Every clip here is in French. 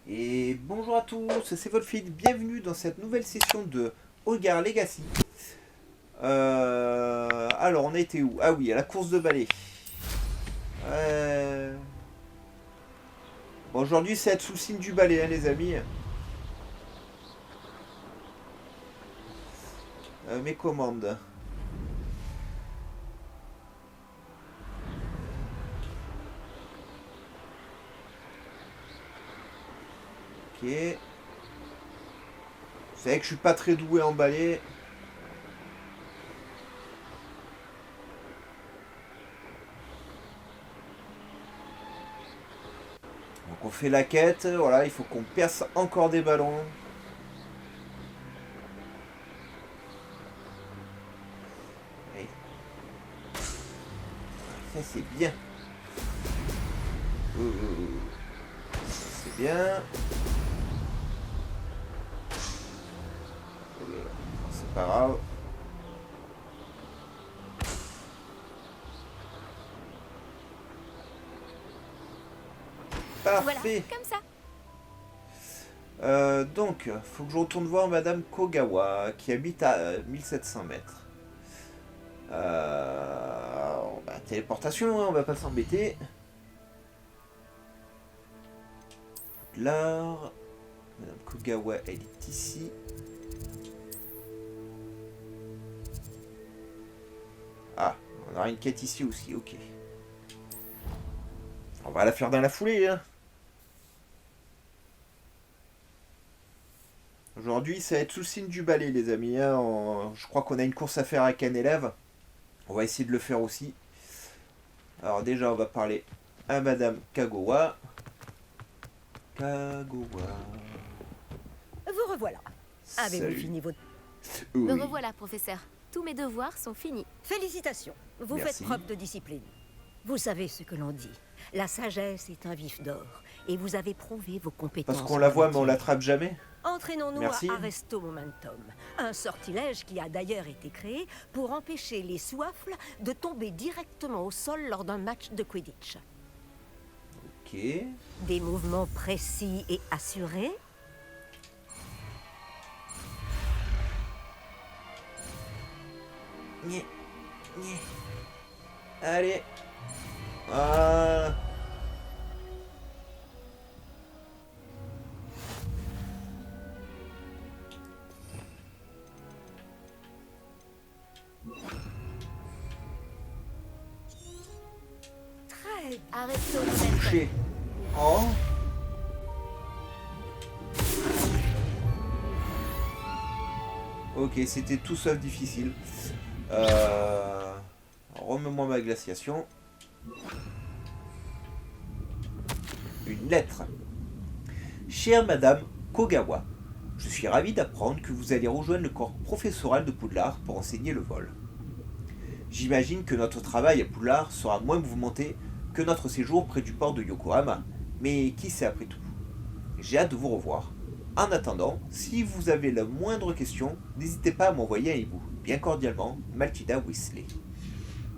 Et bonjour à tous, c'est Wolfid, bienvenue dans cette nouvelle session de Holgar Legacy. Alors on a été où? Ah oui, à la course de balai. Bon, aujourd'hui c'est être sous le signe du balai, hein, les amis. Mes commandes. Ok. Vous savez que je suis pas très doué en balai. Donc on fait la quête, voilà, il faut qu'on perce encore des ballons. Allez. Ça c'est bien. C'est bien. C'est pas grave. Voilà, Parfait. comme ça. Donc, faut que je retourne voir Madame Kogawa, qui habite à 1700 mètres. Téléportation, hein, on va pas s'embêter. Là, Madame Kogawa, elle est ici. Ah, on aura une quête ici aussi, ok. On va la faire dans la foulée, hein. Aujourd'hui, ça va être sous le signe du balai, les amis, hein. Je crois qu'on a une course à faire avec un élève. On va essayer de le faire aussi. Alors déjà, on va parler à Madame Kagawa. Kagawa. Vous revoilà. Avez-vous Salut. fini votre... Me Oui. revoilà, professeur. Tous mes devoirs sont finis. Félicitations. Vous Merci. faites preuve de discipline. Vous savez ce que l'on dit. La sagesse est un vif d'or. Et vous avez prouvé vos compétences. Parce qu'on la voit, mais on en l'attrape jamais. Entraînons-nous Merci. à Arresto Momentum, un sortilège qui a d'ailleurs été créé pour empêcher les soifles de tomber directement au sol lors d'un match de Quidditch. Ok. Des mouvements précis et assurés. Nyeh. Nyeh. Allez. Voilà. Très bien. Arrête-toi, momentum. Touché. Oh. Ok, c'était tout sauf difficile. Remets-moi ma glaciation. Une lettre. Chère Madame Kogawa, je suis ravi d'apprendre que vous allez rejoindre le corps professoral de Poudlard pour enseigner le vol. J'imagine que notre travail à Poudlard sera moins mouvementé que notre séjour près du port de Yokohama, mais qui sait après tout. J'ai hâte de vous revoir. En attendant, si vous avez la moindre question, n'hésitez pas à m'envoyer un hibou. Bien cordialement, Maltida Weasley.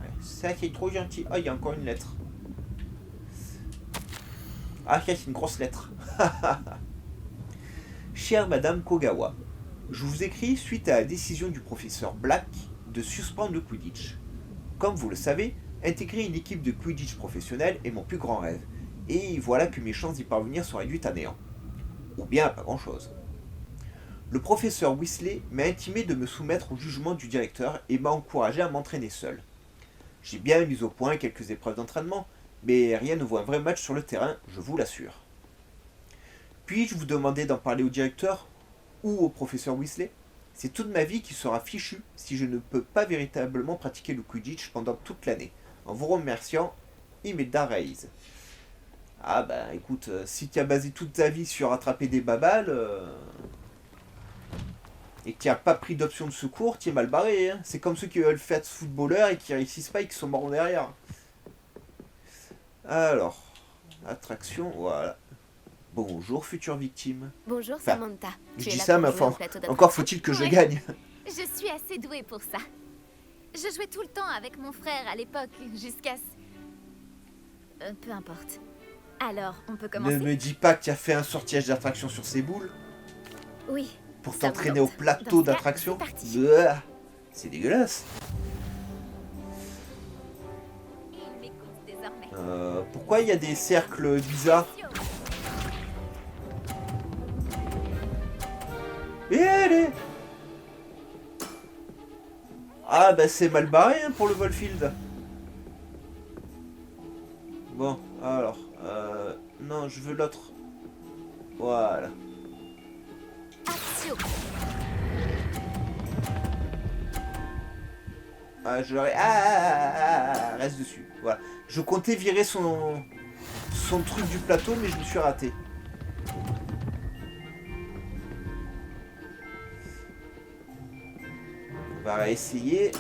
Ouais, ça c'est trop gentil. Ah, il y a encore une lettre. Ah, ça c'est une grosse lettre. Chère Madame Kogawa, je vous écris suite à la décision du professeur Black de suspendre le Quidditch. Comme vous le savez, intégrer une équipe de Quidditch professionnelle est mon plus grand rêve, et voilà que mes chances d'y parvenir sont réduites à néant. Ou bien à pas grand chose. Le professeur Weasley m'a intimé de me soumettre au jugement du directeur et m'a encouragé à m'entraîner seul. J'ai bien mis au point quelques épreuves d'entraînement, mais rien ne vaut un vrai match sur le terrain, je vous l'assure. Puis-je vous demander d'en parler au directeur ou au professeur Weasley? C'est toute ma vie qui sera fichue si je ne peux pas véritablement pratiquer le Quidditch pendant toute l'année. En vous remerciant, Imelda Reis. Ah bah écoute, si tu as basé toute ta vie sur attraper des babales et que tu n'as pas pris d'option de secours, tu es mal barré. Hein. C'est comme ceux qui veulent faire footballeur et qui réussissent pas et qui sont morts derrière. Alors, attraction, voilà. Bonjour future victime. Bonjour, Enfin, Samantha. Je Tu es dis là ça, pour mais jouer au enfin, plateau encore d'attraction? faut-il que je Ouais. gagne. Je suis assez douée pour ça. Je jouais tout le temps avec mon frère à l'époque, jusqu'à... peu importe. Alors, on peut Ne commencer? me dis pas que tu as fait un sortilège d'attraction sur ces boules Oui. pour Ça t'entraîner vous au tente. plateau Dans ce cas, d'attraction. c'est parti. Bleh, c'est dégueulasse. Il m'écoute désormais. Pourquoi il y a des cercles bizarres? Et allez. Ah bah c'est mal barré hein, pour le Volfield. Bon, alors... non, je veux l'autre. Voilà. Action. Ah, je l'aurais... Ah, reste dessus. Voilà. Je comptais virer son truc du plateau, mais je me suis raté. On va essayer.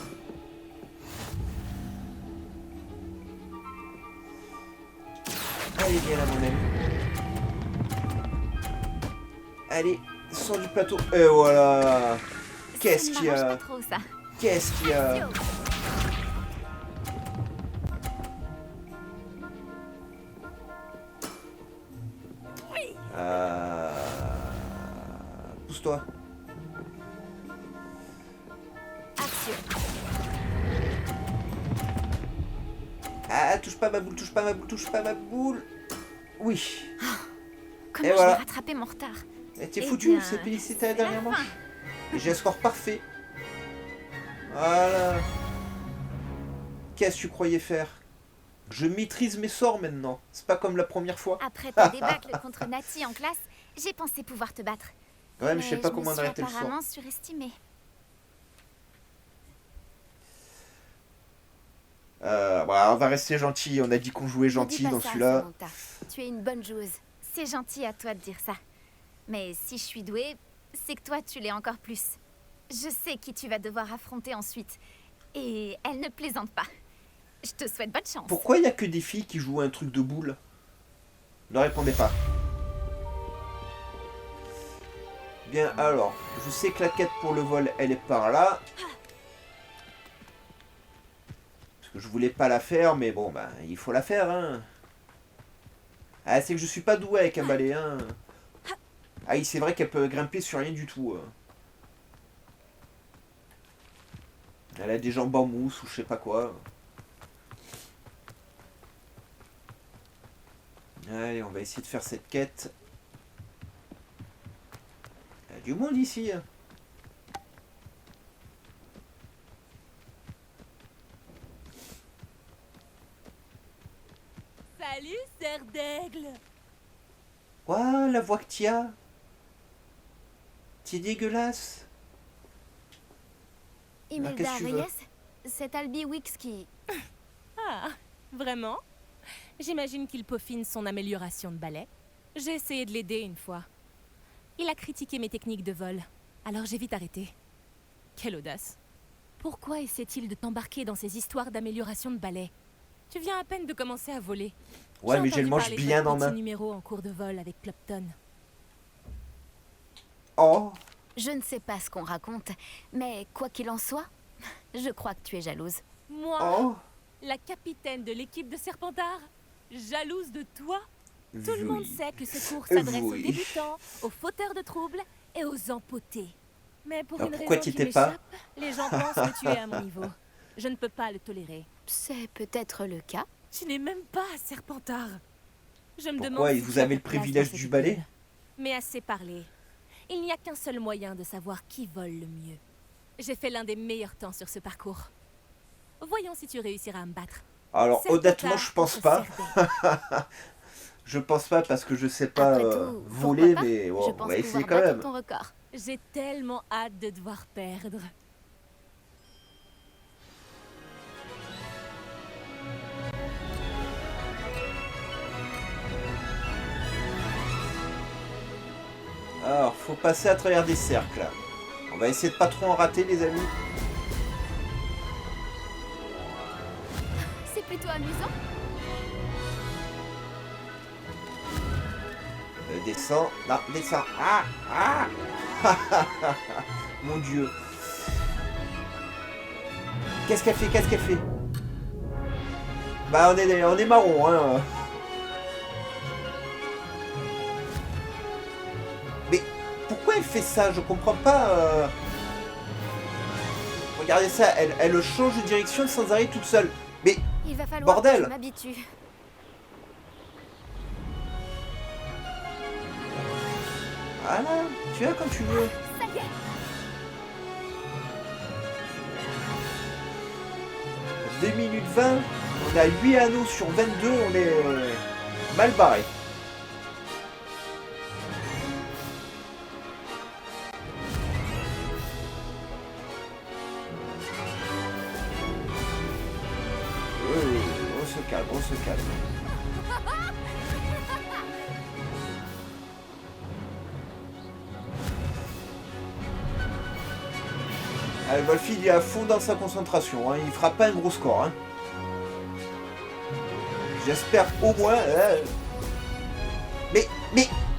Allez, viens là, mon ami. Allez, sors du plateau. Et voilà. Qu'est-ce Ça ne qu'il y m'arrange a? pas trop, ça. Qu'est-ce qu'il y a? Action. Pousse-toi. Action. Ah, touche pas ma boule, touche pas ma boule, touche pas ma boule. Oui. Comment Et je voilà. vais rattraper mon retard? Et t'es Eh foutu, bien, c'était la c'est la dernière manche. fin. Et j'ai un score parfait. Voilà. Qu'est-ce que tu croyais faire? Je maîtrise mes sorts maintenant. C'est pas comme la première fois. Après ta débâcle contre Nati en classe, j'ai pensé pouvoir te battre. Ouais, mais je sais pas me comment on suis arrêter le sort. apparemment surestimé. Bah, on va rester gentil. On a dit qu'on jouait Ne dis gentil pas dans ça, celui-là. Samantha. Tu es une bonne joueuse. C'est gentil à toi de dire ça. Mais si je suis douée, c'est que toi tu l'es encore plus. Je sais qui tu vas devoir affronter ensuite. Et elle ne plaisante pas. Je te souhaite bonne chance. Pourquoi il y a que des filles qui jouent à un truc de boule? Ne répondez pas. Bien, alors, je sais que la quête pour le vol, elle est par là. Parce que je voulais pas la faire, mais bon, bah, il faut la faire, hein. Ah, c'est que je suis pas doué avec un balai, hein. Ah oui, c'est vrai qu'elle peut grimper sur rien du tout. Elle a des jambes en mousse ou je sais pas quoi. Allez, on va essayer de faire cette quête. Il y a du monde ici. Hein. Salut, Sœur d'Aigle. Ouah, la voix que t'y as. C'est dégueulasse. Imelda qu'est-ce que tu veux? Reyes, c'est Albi Wix qui... Ah, vraiment? J'imagine qu'il peaufine son amélioration de balai. J'ai essayé de l'aider une fois. Il a critiqué mes techniques de vol, alors j'ai vite arrêté. Quelle audace. Pourquoi essaie-t-il de t'embarquer dans ces histoires d'amélioration de balai? Tu viens à peine de commencer à voler. Ouais, mais j'ai le manche bien en main. Numéro en cours de vol avec Clopton. Oh, Je ne sais pas ce qu'on raconte, mais quoi qu'il en soit, je crois que tu es jalouse. Moi, oh. la capitaine de l'équipe de Serpentard, jalouse de toi? Tout le monde sait que ce cours s'adresse aux Oui. débutants, aux fauteurs de troubles et aux empotés. Mais pour Alors une pourquoi raison t'y qui étais pas? m'échappe, les gens pensent que tu es à mon niveau. Je ne peux pas le tolérer. C'est peut-être le cas. Tu n'es même pas Serpentard. Je me Pourquoi demande si vous tu as avez ta le place privilège dans cette du balai? équipe. Mais assez parlé. Il n'y a qu'un seul moyen de savoir qui vole le mieux. J'ai fait l'un des meilleurs temps sur ce parcours. Voyons si tu réussiras à me battre. Alors Serpentard honnêtement, je pense pas. contre Serpent. Je pense pas parce que je sais pas Après tout, voler, pourquoi pas? mais bon, Je on pense va essayer pouvoir quand battre même. ton record. J'ai tellement hâte de devoir perdre. Alors, faut passer à travers des cercles. On va essayer de pas trop en rater, les amis. C'est plutôt amusant. Descends. Non, descends. Ah, ah. Mon Dieu. Qu'est-ce qu'elle fait? Qu'est-ce qu'elle fait? Bah, on est marron, hein. pourquoi elle fait ça? Je comprends pas. Regardez ça, elle change de direction sans arrêt toute seule. Mais Il va falloir bordel. que je m'habitue. Voilà, tu vois quand tu veux. Ça y est. 2 minutes 20, on a 8 anneaux sur 22, on est mal barré. Oui, on se calme, on se calme. Allez, Wolfie, il est à fond dans sa concentration, hein. Il fera pas un gros score. Hein. J'espère au moins... Mais...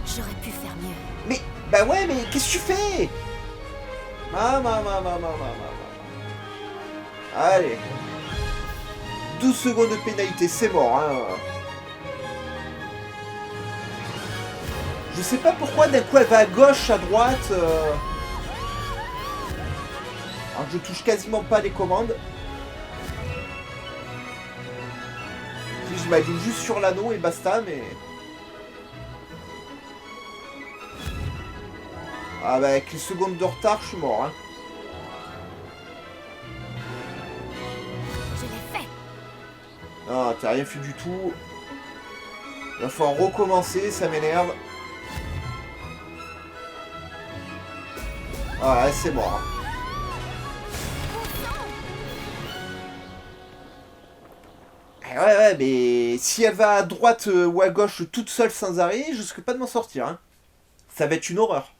J'aurais pu faire mieux. Mais... Bah ouais, mais qu'est-ce que tu fais? Allez. 12 secondes de pénalité, c'est mort. Hein. Je sais pas pourquoi d'un coup elle va à gauche, à droite. Alors je touche quasiment pas les commandes. Si je m'aligne juste sur l'anneau et basta, mais... Ah bah avec les secondes de retard, je suis mort. Hein. Je l'ai fait. Non, t'as rien fait du tout. Il va falloir recommencer, ça m'énerve. Ah, c'est mort. Ouais, mais si elle va à droite ou à gauche toute seule sans arrêt, je risque pas de m'en sortir. Hein. Ça va être une horreur.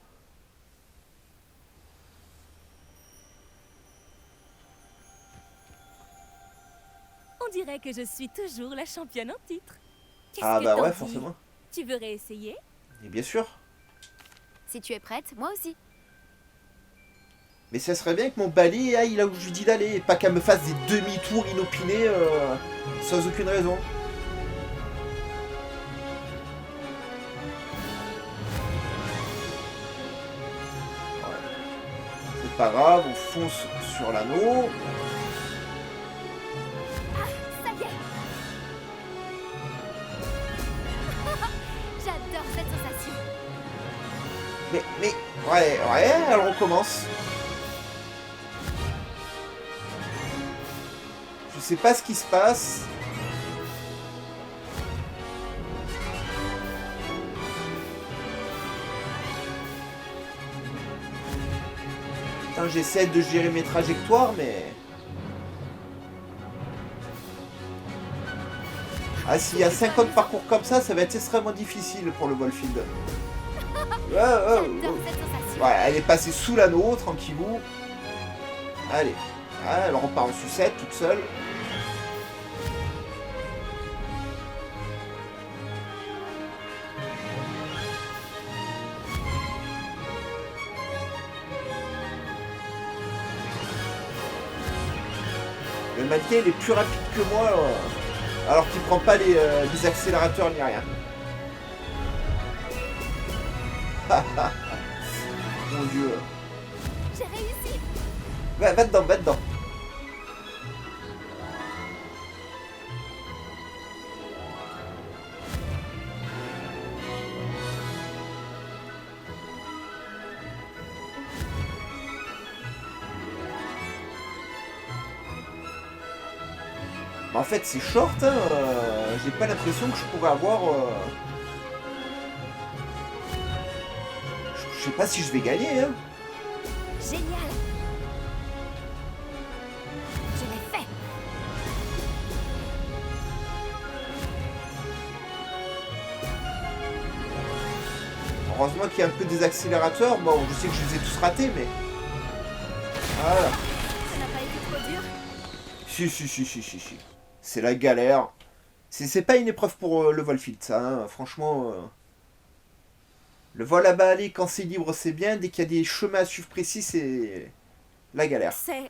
On dirait que je suis toujours la championne en titre. Qu'est-ce Ah que bah t'en ouais, dis? forcément. Tu veux réessayer? Et bien sûr. Si tu es prête, moi aussi. Mais ça serait bien que mon balai aille là où je lui dis d'aller, et pas qu'elle me fasse des demi-tours inopinés sans aucune raison. Ouais. C'est pas grave, on fonce sur l'anneau. Ça y est. J'adore cette sensation. Mais, ouais, elle recommence. Je sais pas ce qui se passe. Putain, j'essaie de gérer mes trajectoires, mais... Ah, s'il y a 50 parcours comme ça va être extrêmement difficile pour le Wolfield. J'adore cette sensation. Ouais, elle est passée sous l'anneau, tranquillou. Allez. Ah, elle repart en sucette, toute seule. Le mannequin, il est plus rapide que moi, alors qu'il prend pas les accélérateurs ni rien. Mon dieu. J'ai réussi. Va dedans, va dedans. Mais en fait, c'est short, hein. J'ai pas l'impression que je pourrais avoir... Je sais pas si je vais gagner, hein. Génial. Je l'ai fait. Heureusement qu'il y a un peu des accélérateurs. Bon, je sais que je les ai tous ratés, mais... Voilà. Ça n'a pas été trop dur. Si. C'est la galère. C'est pas une épreuve pour le Wolfield, ça, hein. Franchement... Le vol à balai, quand c'est libre, c'est bien. Dès qu'il y a des chemins à suivre précis, c'est... la galère. C'est...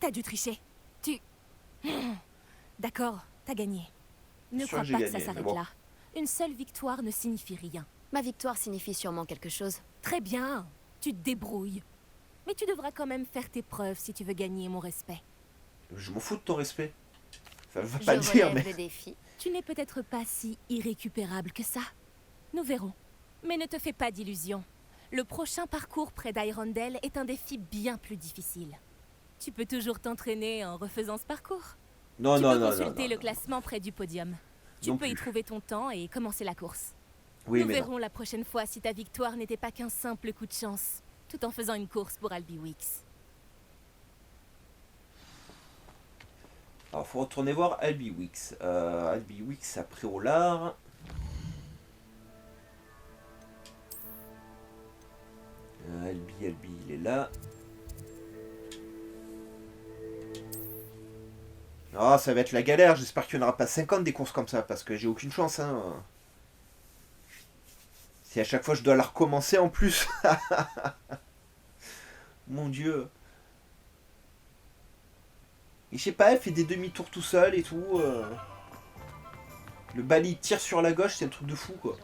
T'as dû tricher. Tu... D'accord, t'as gagné. Ne Sûr crois que j'ai pas que gagné, ça s'arrête mais bon. là. Une seule victoire ne signifie rien. Ma victoire signifie sûrement quelque chose. Très bien, tu te débrouilles. Mais tu devras quand même faire tes preuves si tu veux gagner mon respect. Je m'en fous de ton respect. Ça veut Je pas le dire, relève mais... le défi. Tu n'es peut-être pas si irrécupérable que ça. Nous verrons. Mais ne te fais pas d'illusions. Le prochain parcours près d'Irondale est un défi bien plus difficile. Tu peux toujours t'entraîner en refaisant ce parcours. Non, Tu non, peux non, consulter non, le non. classement près du podium. Tu Non peux y plus. trouver ton temps et commencer la course. Oui, Nous mais non. verrons la prochaine fois si ta victoire n'était pas qu'un simple coup de chance, tout en faisant une course pour Albiwix. Alors, faut retourner voir Albiwix. Albiwix après Olar. Albi, il est là. Ah, ça va être la galère. J'espère qu'il n'y en aura pas 50 des courses comme ça, parce que j'ai aucune chance. Hein. Si à chaque fois je dois la recommencer en plus. Mon Dieu. Et je sais pas, elle fait des demi-tours tout seul et tout. Le balai il tire sur la gauche, c'est un truc de fou quoi.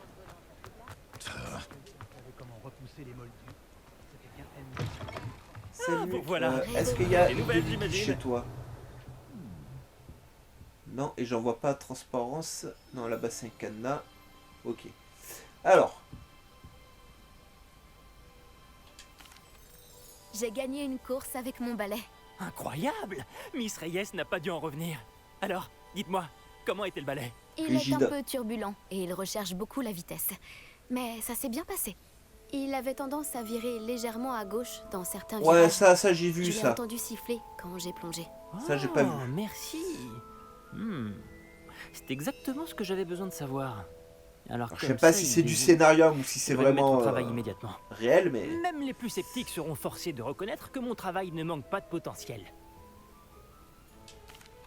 Salut, bon, voilà. est-ce qu'il y a Des nouvelles, des j'imagine. chez toi? Non, et j'en vois pas transparence. Non, là-bas c'est un cadenas. Ok. Alors, J'ai gagné une course avec mon balai. Incroyable! Miss Reyes n'a pas dû en revenir. Alors, dites-moi, comment était le balai? Il Rigide. est un peu turbulent et il recherche beaucoup la vitesse. Mais ça s'est bien passé. Il avait tendance à virer légèrement à gauche dans certains ouais, virages. ça j'ai Je vu l'ai ça. entendu siffler quand j'ai plongé. Ça, j'ai pas vu. Merci. C'est exactement ce que j'avais besoin de savoir. Alors, Alors, je sais comme pas ça, si il c'est du désigne. scénarium ou si c'est Je vais me mettre vraiment au travail immédiatement. réel, mais... Même les plus sceptiques seront forcés de reconnaître que mon travail ne manque pas de potentiel.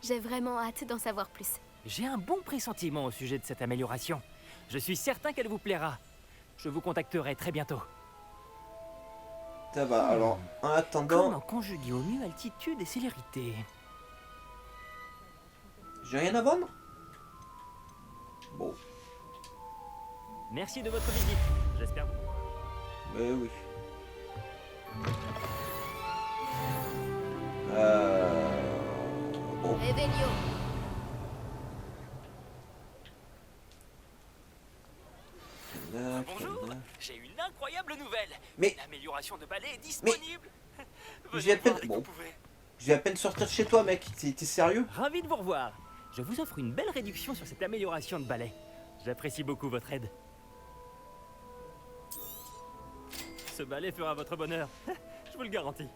J'ai vraiment hâte d'en savoir plus. J'ai un bon pressentiment au sujet de cette amélioration. Je suis certain qu'elle vous plaira. Je vous contacterai très bientôt. Ça va, alors, en attendant, Comment conjuguer au mieux altitude et célérité? j'ai rien à vendre. Bon, Merci de votre visite. J'espère. mais oui. Bon, Revelio. là, Bonjour, là. j'ai une incroyable nouvelle. Mais- L'amélioration de balai est disponible. Venez j'ai à me voir peine- dès que bon. vous pouvez. Je vais à peine sortir de chez toi, mec. T'es sérieux? Ravi de vous revoir. Je vous offre une belle réduction sur cette amélioration de balai. J'apprécie beaucoup votre aide. Ce balai fera votre bonheur. Je vous le garantis.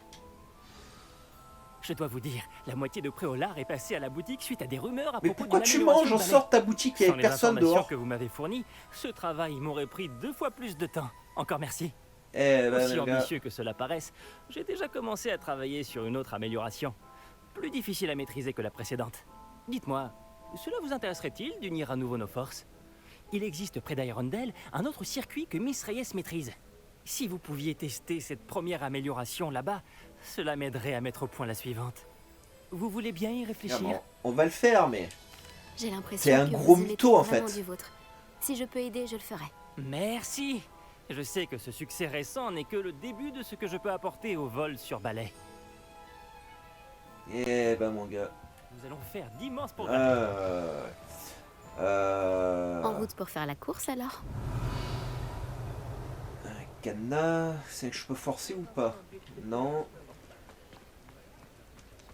Je dois vous dire, la moitié de Préolard est passée à la boutique suite à des rumeurs à Mais propos pourquoi d'une tu amélioration manges? En de balai. sort de ta boutique, il y Sans avait les personne informations dehors. que vous m'avez fournies, ce travail m'aurait pris 2 fois plus de temps. Encore merci. Eh ben, Aussi mon gars. ambitieux que cela paraisse, j'ai déjà commencé à travailler sur une autre amélioration. Plus difficile à maîtriser que la précédente. Dites-moi, cela vous intéresserait-il d'unir à nouveau nos forces? Il existe près d'Irondale un autre circuit que Miss Reyes maîtrise. Si vous pouviez tester cette première amélioration là-bas, cela m'aiderait à mettre au point la suivante. Vous voulez bien y Ah, réfléchir? bon, on va le faire, mais... J'ai l'impression C'est un que gros vous aimez mytho, en vraiment fait. du vôtre. Si je peux aider, je le ferai. Merci. Je sais que ce succès récent n'est que le début de ce que je peux apporter au vol sur balai. Eh ben, mon gars. Nous allons faire d'immenses progrès. En route pour faire la course alors? Un cadenas, c'est que je peux forcer ou pas? Non.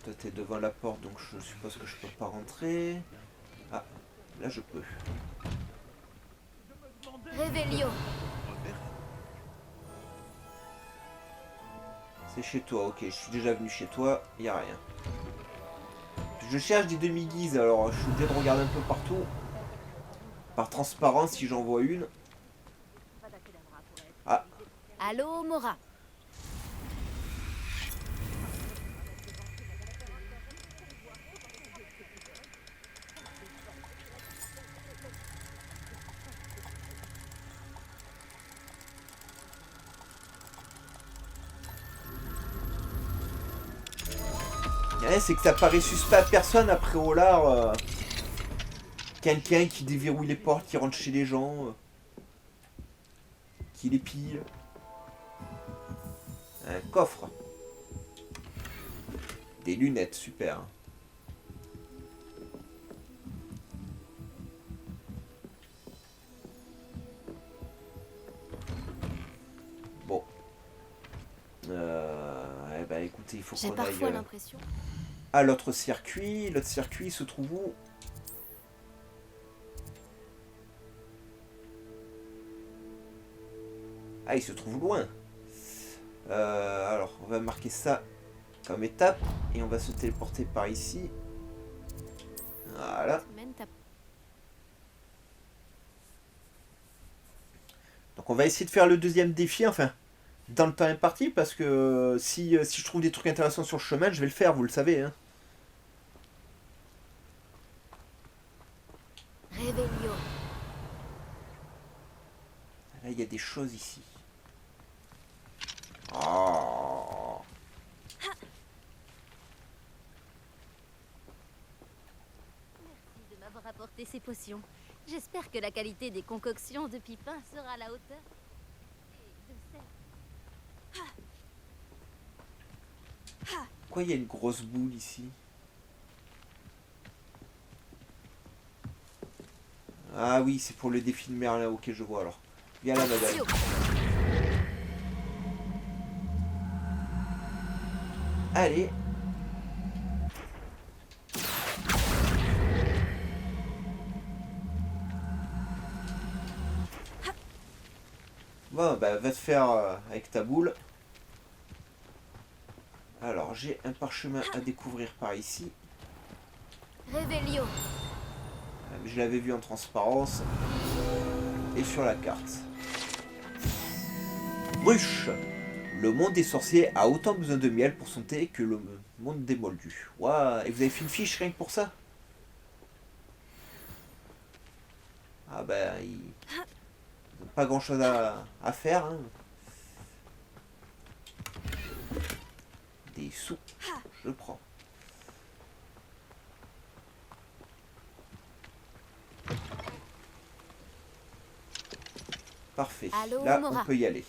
Toi t'es devant la porte donc je suppose que je peux pas rentrer. Ah, là je peux. Revelio. C'est chez toi, ok, je suis déjà venu chez toi, y a rien. Je cherche des demi-guises, alors je suis obligé de regarder un peu partout. Par transparence si j'en vois une. Ah, Allô, Mora. ouais, c'est que ça paraît suspect à personne après Olar. Quelqu'un qui déverrouille les portes, qui rentre chez les gens. Qui les pille? Un coffre. Des lunettes, super. Bon. Eh ben écoutez, il faut J'ai qu'on parfois aille l'impression. à l'autre circuit. L'autre circuit se trouve où? Ah, il se trouve loin. Alors, on va marquer ça comme étape. Et on va se téléporter par ici. Voilà. Donc on va essayer de faire le deuxième défi, enfin, dans le temps imparti, parce que si je trouve des trucs intéressants sur le chemin, je vais le faire, vous le savez. Hein. Réveillon. Là, il y a des choses ici. Oh. Merci de m'avoir apporté ces potions. J'espère que la qualité des concoctions de Pipin sera à la hauteur. Et de celle- Pourquoi il y a une grosse boule ici? Ah oui, c'est pour le défi de Merlin. Ok, je vois alors. Viens là, madame. Allez. Bon, bah, va te faire avec ta boule. Alors, j'ai un parchemin à découvrir par ici. Réveillon. Je l'avais vu en transparence. Et sur la carte. Ruche. Le monde des sorciers a autant besoin de miel pour son thé que le monde des moldus. Waouh, et vous avez fait une fiche rien que pour ça? Ah ben, ils n'ont pas grand chose à faire. Hein. Des sous, je prends. Parfait. Allô, Là, Mora. on peut y aller.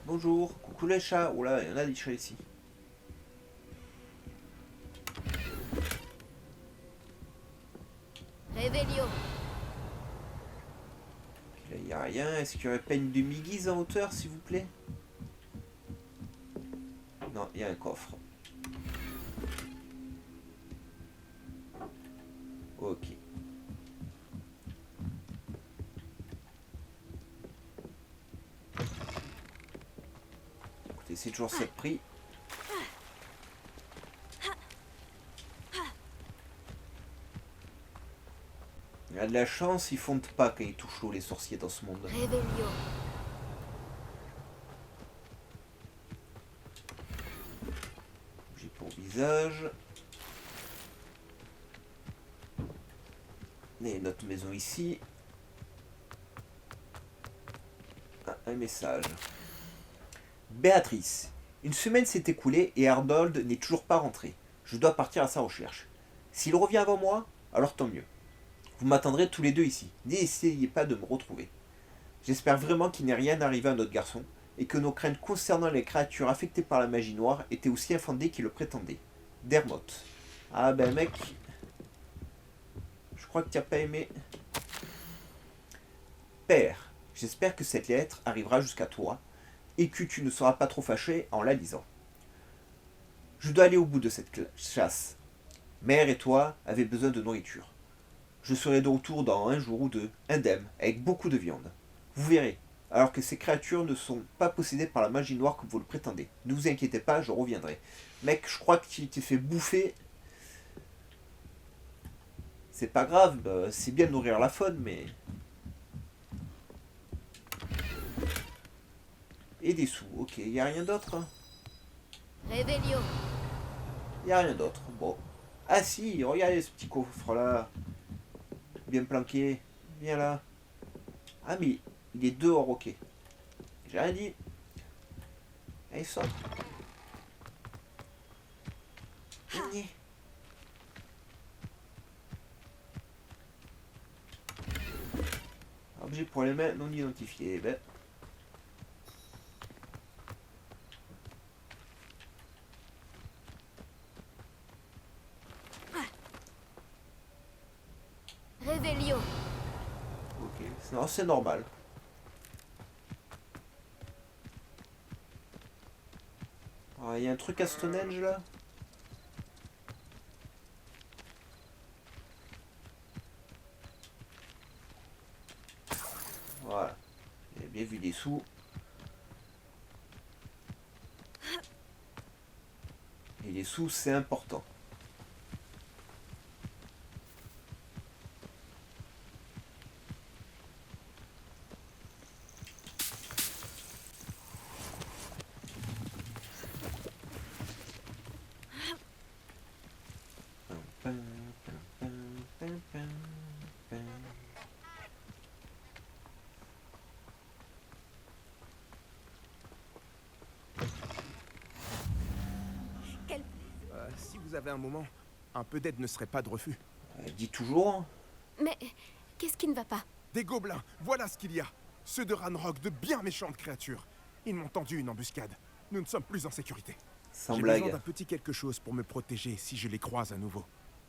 Bonjour, coucou les chats. Oh là, il y en a des chats ici. Réveillon. Là, il n'y a rien. Est-ce qu'il y aurait pas une demi-guise en hauteur, s'il vous plaît? Non, il y a un coffre. Ok. Écoutez, c'est toujours ça de prix. Il y a de la chance, ils fondent pas quand ils touchent l'eau, les sorciers dans ce monde. Réveillon. J'ai pour visage. Et notre maison ici. Ah, un message. Béatrice. Une semaine s'est écoulée et Arnold n'est toujours pas rentré. Je dois partir à sa recherche. S'il revient avant moi, alors tant mieux. Vous m'attendrez tous les deux ici. N'essayez pas de me retrouver. J'espère vraiment qu'il n'est rien arrivé à notre garçon et que nos craintes concernant les créatures affectées par la magie noire étaient aussi infondées qu'il le prétendait. Dermot. Ah ben mec, je crois que tu n'as pas aimé. Père, j'espère que cette lettre arrivera jusqu'à toi et que tu ne seras pas trop fâché en la lisant. Je dois aller au bout de cette chasse. Mère et toi avez besoin de nourriture. Je serai de retour dans un jour ou deux, indemne, avec beaucoup de viande. Vous verrez, alors que ces créatures ne sont pas possédées par la magie noire comme vous le prétendez. Ne vous inquiétez pas, je reviendrai. Mec, je crois que tu t'es fait bouffer. C'est pas grave, c'est bien de nourrir la faune, mais... Et des sous, ok, y a rien d'autre hein. Réveillon. Il n'y a rien d'autre. Bon. Ah si, regardez ce petit coffre-là. Bien planqué. Viens là. Ah mais il est dehors, ok. J'ai rien dit. Allez, sort. Venez. Objet pour les mains non identifiés. Ben. Réveillon. Ok, non, c'est normal. Ah, il y a un truc à Stonehenge là. Voilà. J'ai bien vu des sous. Et les sous, c'est important. Si vous avez un moment, un peu d'aide ne serait pas de refus. Dis toujours. Mais qu'est-ce qui ne va pas? Des gobelins, voilà ce qu'il y a. Ceux de Ranrock, de bien méchantes créatures. Ils m'ont tendu une embuscade. Nous ne sommes plus en sécurité. Sans J'ai besoin blague. d'un petit quelque chose pour me protéger si je les croise à nouveau.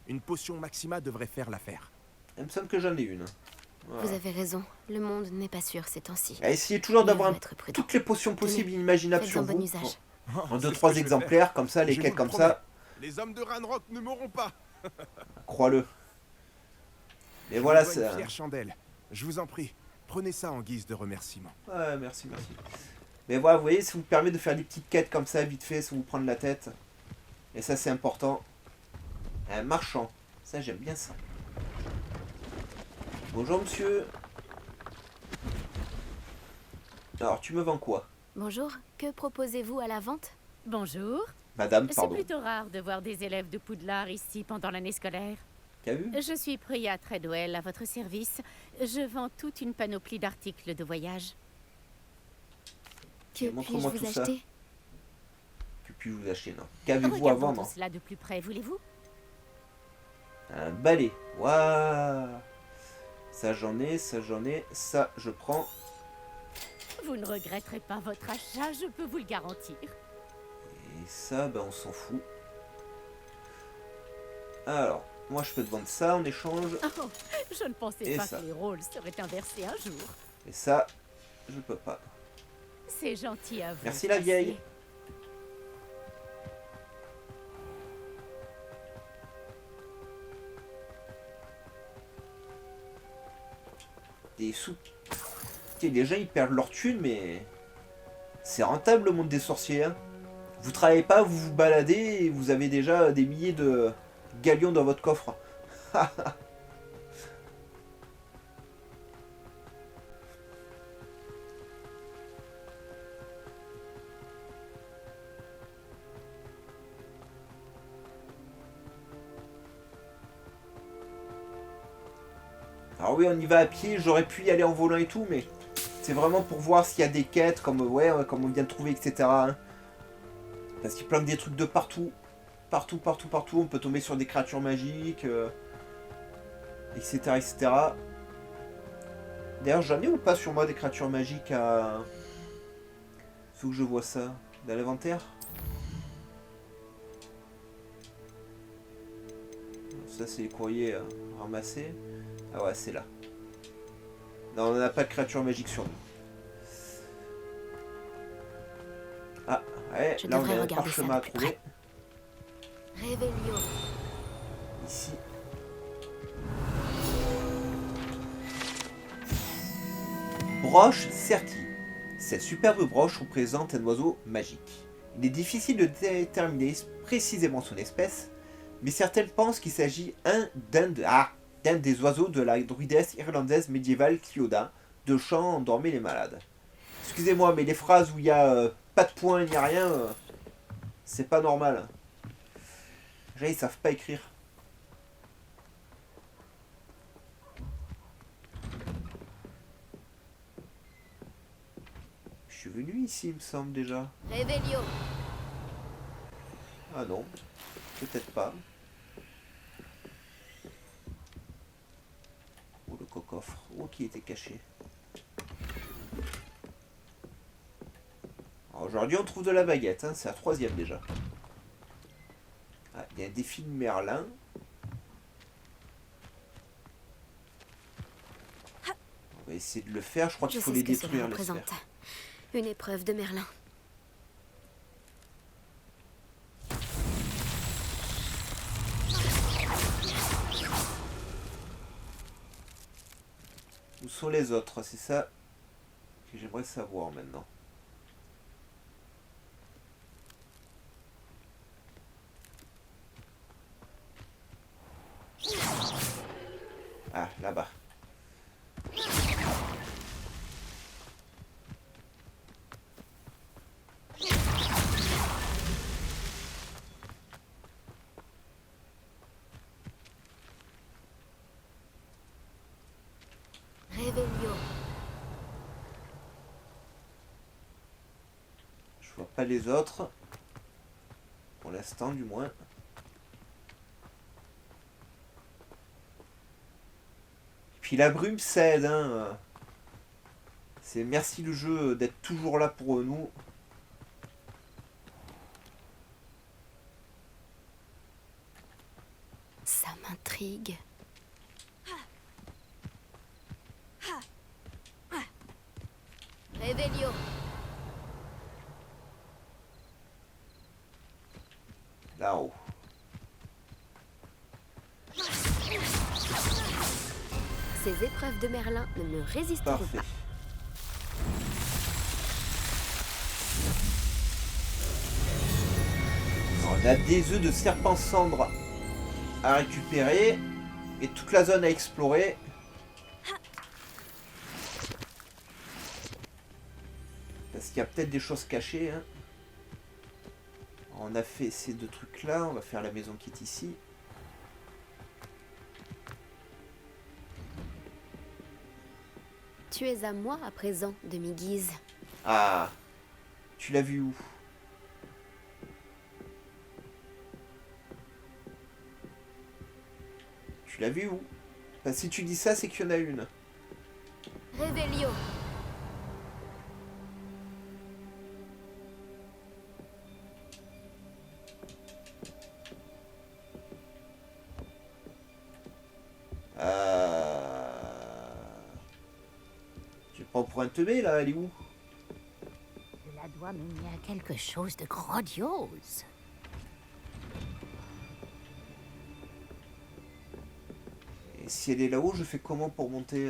Une potion Maxima devrait faire l'affaire. Il me semble que j'en ai une. Voilà. Vous avez raison, le monde n'est pas sûr ces temps-ci. Essayez toujours Mieux d'avoir vaut être prudent. toutes les potions possibles et Tenez, imaginables faites-en sur bon vous. usage. En C'est 2-3 ce que je vais exemplaires, comme ça, les Je quêtes vous comme le promets. ça, Les hommes de Ranrock ne mourront pas. crois-le. Et Je voilà, vous dois c'est. une fière chandelle. Je vous en prie, prenez ça en guise de remerciement. Ouais, merci, merci. Mais voilà, vous voyez, ça vous permet de faire des petites quêtes comme ça, vite fait, sans vous prendre la tête. Et ça, c'est important. Un marchand. Ça, j'aime bien ça. Bonjour, monsieur. Alors, tu me vends quoi? Bonjour, que proposez-vous à la vente? Bonjour. Madame, C'est pardon. plutôt rare de voir des élèves de Poudlard ici pendant l'année scolaire. T'as vu? Je suis Priya Treadwell à votre service. Je vends toute une panoplie d'articles de voyage. Que puis-je montre-moi vous tout ça. acheter? Que puis-je vous acheter, non? Qu'avez-vous à Regardons vendre? tout cela de plus près, voulez-vous? Un balai. Waouh. Ça, j'en ai, ça, j'en ai. Ça, je prends. Vous ne regretterez pas votre achat, je peux vous le garantir. Et ça, ben, on s'en fout. Alors, moi, je peux te vendre ça en échange. Oh, je ne pensais Et pas ça. que les rôles seraient inversés un jour. Et ça, je peux pas. C'est gentil à vous. Merci, la vieille. Des sous. Tiens, les gens, ils perdent leur thune, mais... C'est rentable, le monde des sorciers, hein. Vous travaillez pas, vous vous baladez, et vous avez déjà des milliers de galions dans votre coffre. Alors oui, on y va à pied, j'aurais pu y aller en volant et tout, mais c'est vraiment pour voir s'il y a des quêtes, comme, ouais, comme on vient de trouver, etc. hein. Parce qu'il planque des trucs de partout. Partout, partout, partout. On peut tomber sur des créatures magiques, etc., etc. D'ailleurs, j'en ai ou pas sur moi des créatures magiques à... Faut que je vois ça. Dans l'inventaire. Ça, c'est les courriers ramassés. Ah ouais, c'est là. Non, on n'a pas de créature magique sur nous. Ah, ouais, Je là on devrais a un regarder parchemin ça à de plus trouver. Réveillon. Ici. Broche Certi. Cette superbe broche représente un oiseau magique. Il est difficile de déterminer précisément son espèce, mais certaines pensent qu'il s'agit d'un des oiseaux de la druidesse irlandaise médiévale Clioda, de chant endormir les malades. Excusez-moi, mais les phrases où il n'y a pas de point ni rien, c'est pas normal. Déjà, ils savent pas écrire. Je suis venu ici, il me semble déjà. Revelio. Ah non, peut-être pas. Oh, le coffre. Oh, qui était caché. Alors, aujourd'hui, on trouve de la baguette, hein. C'est la 3e déjà. Ah, il y a un défi de Merlin. On va essayer de le faire. Je crois qu'il Je faut sais les ce que cela détruire, les représente. sphères. Une épreuve de Merlin. Où sont les autres? C'est ça que j'aimerais savoir maintenant. Ah, là-bas. Revelio. Je vois pas les autres. Pour l'instant, du moins. Puis la brume ça aide, hein. C'est merci le jeu d'être toujours là pour nous. Ça m'intrigue. Revelio. Là-haut. Ces épreuves de Merlin ne me résisteront Parfait. pas. On a des œufs de serpent cendre à récupérer et toute la zone à explorer. Parce qu'il y a peut-être des choses cachées, hein. On a fait ces 2 trucs là, on va faire la maison qui est ici. Tu es à moi à présent, demi-guise. Ah, tu l'as vu où? Tu l'as vu où? Enfin, si tu dis ça, c'est qu'il y en a une. Revelio. Tu prends pour un teubé là, elle est où? Cela doit mener à quelque chose de grandiose. Et si elle est là-haut, je fais comment pour monter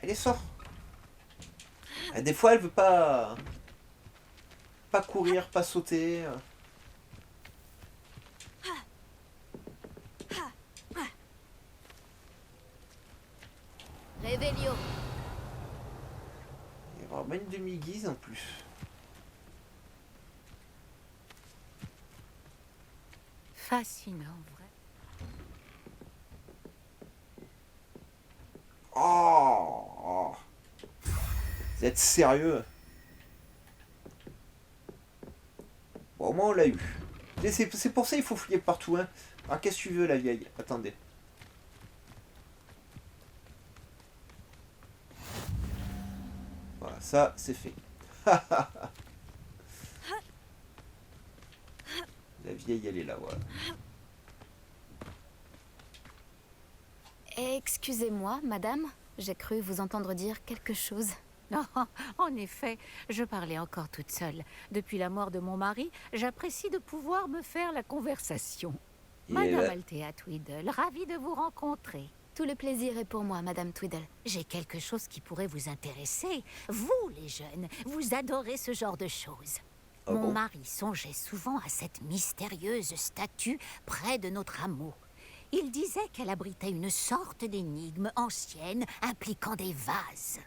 Allez, sors. Ah, des fois, elle veut pas courir, pas sauter. Revelio. Il y a vraiment une demi-guise en plus. Fascinant, vrai. Oh, vous êtes sérieux? Bon, au moins on l'a eu. Mais c'est pour ça qu'il faut fouiller partout, hein. Alors qu'est-ce que tu veux, la vieille? Attendez. Voilà, ça c'est fait. La vieille, elle est là, voilà. Excusez-moi, madame. J'ai cru vous entendre dire quelque chose. Non, en effet, je parlais encore toute seule. Depuis la mort de mon mari, j'apprécie de pouvoir me faire la conversation. Et Madame là- Althea Tweedle, ravie de vous rencontrer. Tout le plaisir est pour moi, madame Tweedle. J'ai quelque chose qui pourrait vous intéresser. Vous, les jeunes, vous adorez ce genre de choses. Ah Mon bon? mari songeait souvent à cette mystérieuse statue près de notre hameau. Il disait qu'elle abritait une sorte d'énigme ancienne impliquant des vases.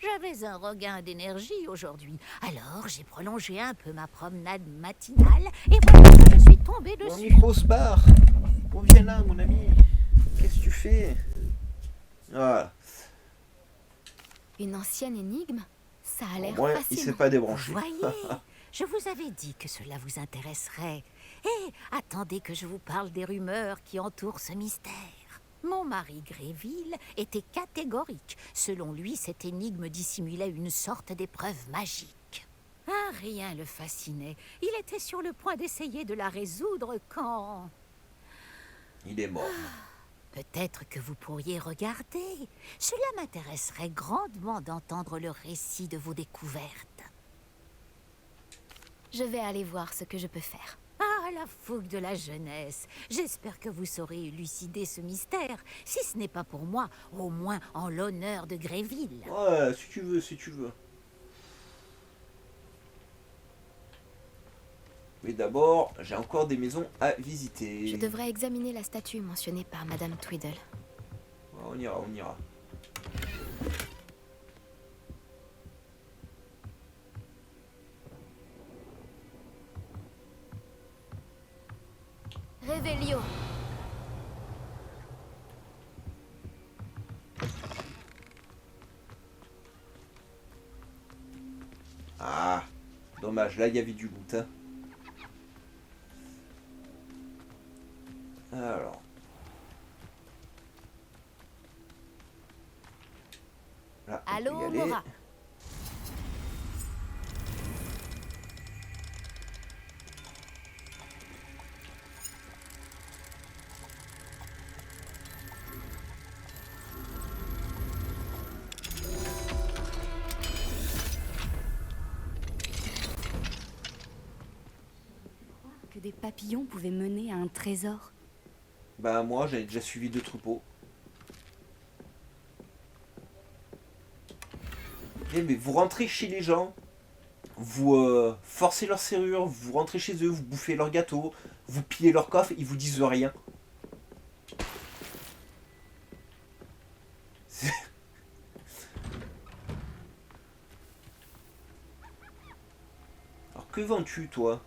J'avais un regain d'énergie aujourd'hui, alors j'ai prolongé un peu ma promenade matinale et voilà que je suis tombée Mon dessus. micro se barre. Reviens là, mon ami. Qu'est-ce que tu fais? Voilà. Une ancienne énigme? Ça a Au l'air moins, il fascinant. s'est pas débranché. Voyez, je vous avais dit que cela vous intéresserait. Et attendez que je vous parle des rumeurs qui entourent ce mystère. Mon mari Gréville était catégorique. Selon lui, cette énigme dissimulait une sorte d'épreuve magique. Ah, rien le fascinait. Il était sur le point d'essayer de la résoudre quand... Il est mort. Peut-être que vous pourriez regarder. Cela m'intéresserait grandement d'entendre le récit de vos découvertes. Je vais aller voir ce que je peux faire. Ah, la fougue de la jeunesse. J'espère que vous saurez élucider ce mystère. Si ce n'est pas pour moi, au moins en l'honneur de Gréville. Ouais, si tu veux, si tu veux. Mais d'abord, j'ai encore des maisons à visiter. Je devrais examiner la statue mentionnée par Madame Tweedle. Ouais, on ira, on ira. Révélio. Ah, dommage, là il y avait du loot. Hein. Alors. Là, on peut y Allô, aller. Mora. Que des papillons pouvaient mener à un trésor. Bah moi j'avais déjà suivi 2 troupeaux. Eh mais vous rentrez chez les gens, vous forcez leur serrure, vous rentrez chez eux, vous bouffez leur gâteau, vous pillez leur coffre, ils vous disent rien. C'est- Alors que vends-tu toi?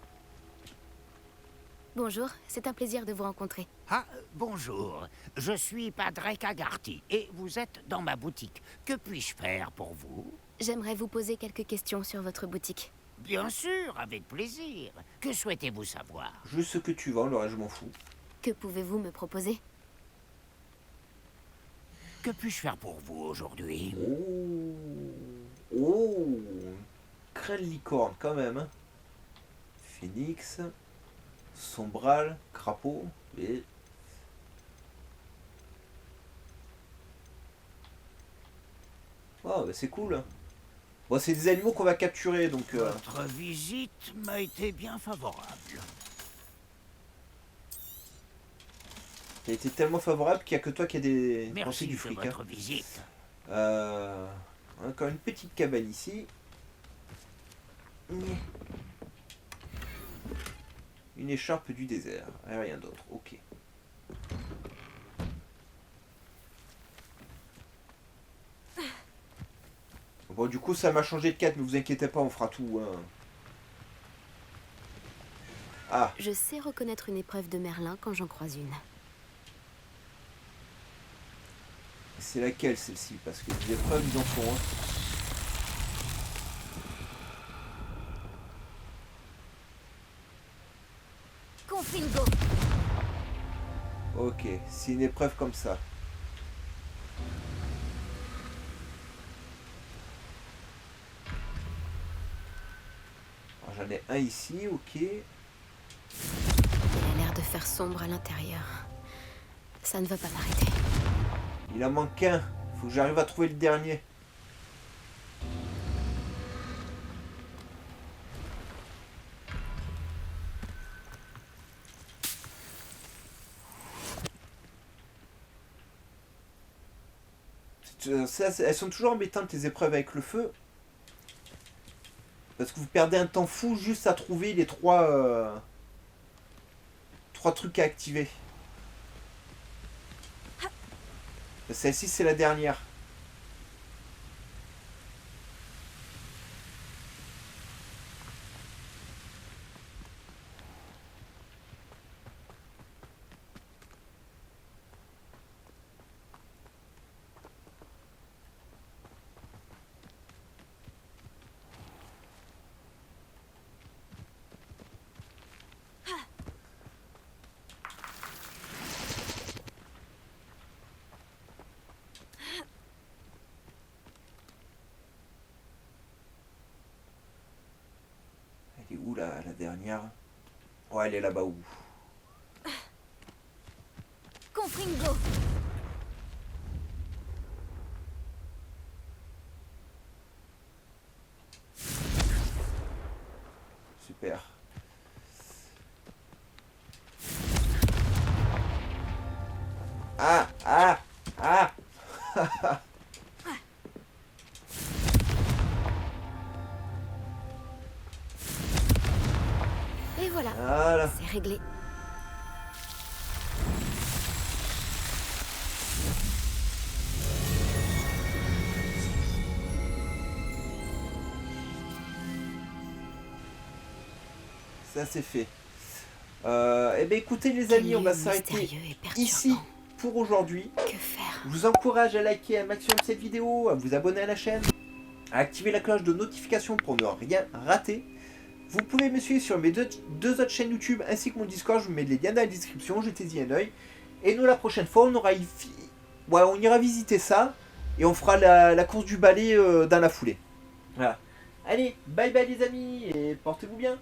Bonjour, c'est un plaisir de vous rencontrer. Ah, bonjour. Je suis Padre Cagarty et vous êtes dans ma boutique. Que puis-je faire pour vous? J'aimerais vous poser quelques questions sur votre boutique. Bien sûr, avec plaisir. Que souhaitez-vous savoir? Juste ce que tu vends, le reste je m'en fous. Que pouvez-vous me proposer? Que puis-je faire pour vous aujourd'hui? Oh, oh, crêle licorne quand même. Hein. Phoenix, sombral, crapaud et... Oh, bah c'est cool. Bon, c'est des animaux qu'on va capturer, donc... Votre visite m'a été bien favorable. Ça a été tellement favorable qu'il n'y a que toi qui a des... Merci du de fric. votre Hein. visite. Encore une petite cabane ici. Une écharpe du désert. Et rien d'autre. Ok. Bon, du coup, ça m'a changé de quête, mais vous inquiétez pas, on fera tout. Hein. Ah, Je sais reconnaître une épreuve de Merlin quand j'en croise une. c'est laquelle celle-ci? Parce que les épreuves, ils en font. Hein. Confingo. Ok, c'est une épreuve comme ça. Alors, j'en ai un ici, ok. Il a l'air de faire sombre à l'intérieur. Ça ne va pas m'arrêter. Il en manque qu'un. Faut que j'arrive à trouver le dernier. Elles sont toujours embêtantes les épreuves avec le feu. Parce que vous perdez un temps fou juste à trouver les trois trucs à activer. Celle-ci, c'est la dernière. Elle est où la dernière? Ouais, elle est là-bas où? Confringo. Super. Ah, ah, ah. Et voilà. Voilà. C'est réglé. Ça c'est fait. Eh bien écoutez les amis, on va s'arrêter ici pour aujourd'hui. Que faire? Je vous encourage à liker un maximum cette vidéo, à vous abonner à la chaîne, à activer la cloche de notification pour ne rien rater. Vous pouvez me suivre sur mes deux autres chaînes YouTube ainsi que mon Discord, je vous mets les liens dans la description, jetez-y un oeil. Et nous la prochaine fois on ira visiter ça et on fera la course du balai dans la foulée. Voilà. Allez, bye bye les amis et portez-vous bien.